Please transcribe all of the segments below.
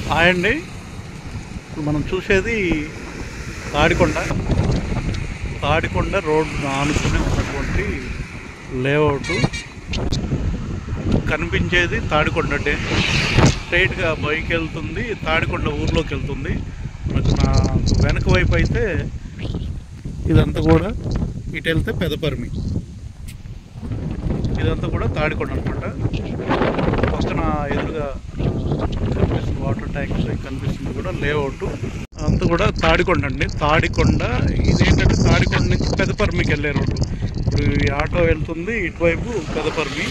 Hi అండి. ఇప్పుడు మనం చూసేది తాడికొండ రోడ్డు ఆనుకుని ఉన్నటువంటి లేఅవుట్. కనిపించేది తాడికొండ స్ట్రైట్గా బైక్ వెళ్తుంది, తాడికొండ ఊర్లోకి వెళ్తుంది. నాకు వెనక వైపు అయితే ఇదంతా కూడా ఇటు వెళ్తే పెదపర్మి, ఇదంతా కూడా తాడికొండ అనమాట. పక్కన ఎదురుగా కనిపిస్తుంది వాటర్ ట్యాంక్ కనిపిస్తుంది కూడా లేఅవుట్. అంతా కూడా తాడికొండ అండి. తాడికొండ ఇదేంటంటే తాడికొండ నుంచి పెదపర్మికి వెళ్ళే రోడ్డు. ఇప్పుడు ఈ ఆటో వెళ్తుంది ఇటువైపు పెదపర్మి.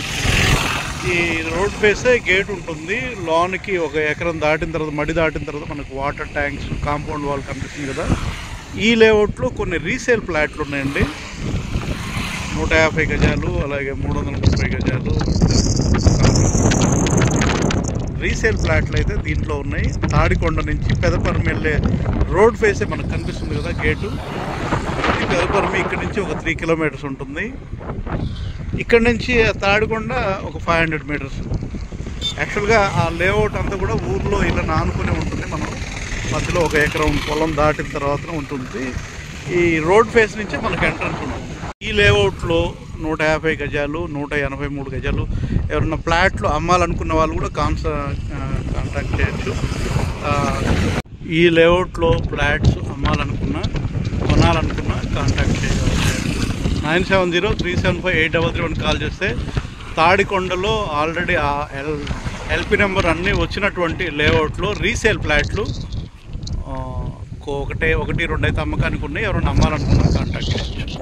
ఈ రోడ్ ఫేసే గేట్ ఉంటుంది. లోనికి 1 ఎకరం దాటిన తర్వాత, మడి దాటిన తర్వాత మనకు వాటర్ ట్యాంక్స్, కాంపౌండ్ వాల్ కనిపిస్తుంది కదా. ఈ లేఅవుట్లో కొన్ని రీసేల్ ఫ్లాట్లు ఉన్నాయండి. 150 గజాలు, అలాగే 330 గజాలు రీసేల్ ఫ్లాట్లు అయితే దీంట్లో ఉన్నాయి. తాడికొండ నుంచి పెదపర్మి వెళ్ళే రోడ్ ఫేసే మనకు కనిపిస్తుంది కదా గేటు. ఈ పెదపర్మి ఇక్కడ నుంచి ఒక 3 కిలోమీటర్స్ ఉంటుంది. ఇక్కడ నుంచి తాడికొండ ఒక 500 మీటర్స్. యాక్చువల్గా ఆ లేఅవుట్ అంతా కూడా ఊర్లో ఇలా నానుకునే ఉంటుంది. మనం మధ్యలో 1 ఎకరం పొలం దాటిన తర్వాత ఉంటుంది. ఈ రోడ్ ఫేస్ నుంచే మనకు ఎంట్రన్స్ ఉంటుంది. ఈ లేఅవుట్లో 150 గజాలు, 183 గజాలు ఎవరన్నా ఫ్లాట్లు అమ్మాలనుకున్న వాళ్ళు కూడా కాంటాక్ట్ చేయొచ్చు. ఈ లేఅవుట్లో ఫ్లాట్స్ అమ్మాలనుకున్నా, కొనాలనుకున్నా కాంటాక్ట్ చేయవచ్చు. 9703758331 కాల్ చేస్తే తాడికొండలో ఆల్రెడీ ఆ ఎల్పి నెంబర్ అన్నీ వచ్చినటువంటి లేఅవుట్లో రీసేల్ ఫ్లాట్లు 1, 2 అయితే అమ్మకానికి ఉన్నాయి. ఎవరైనా అమ్మాలనుకున్నా కాంటాక్ట్ చేయొచ్చు.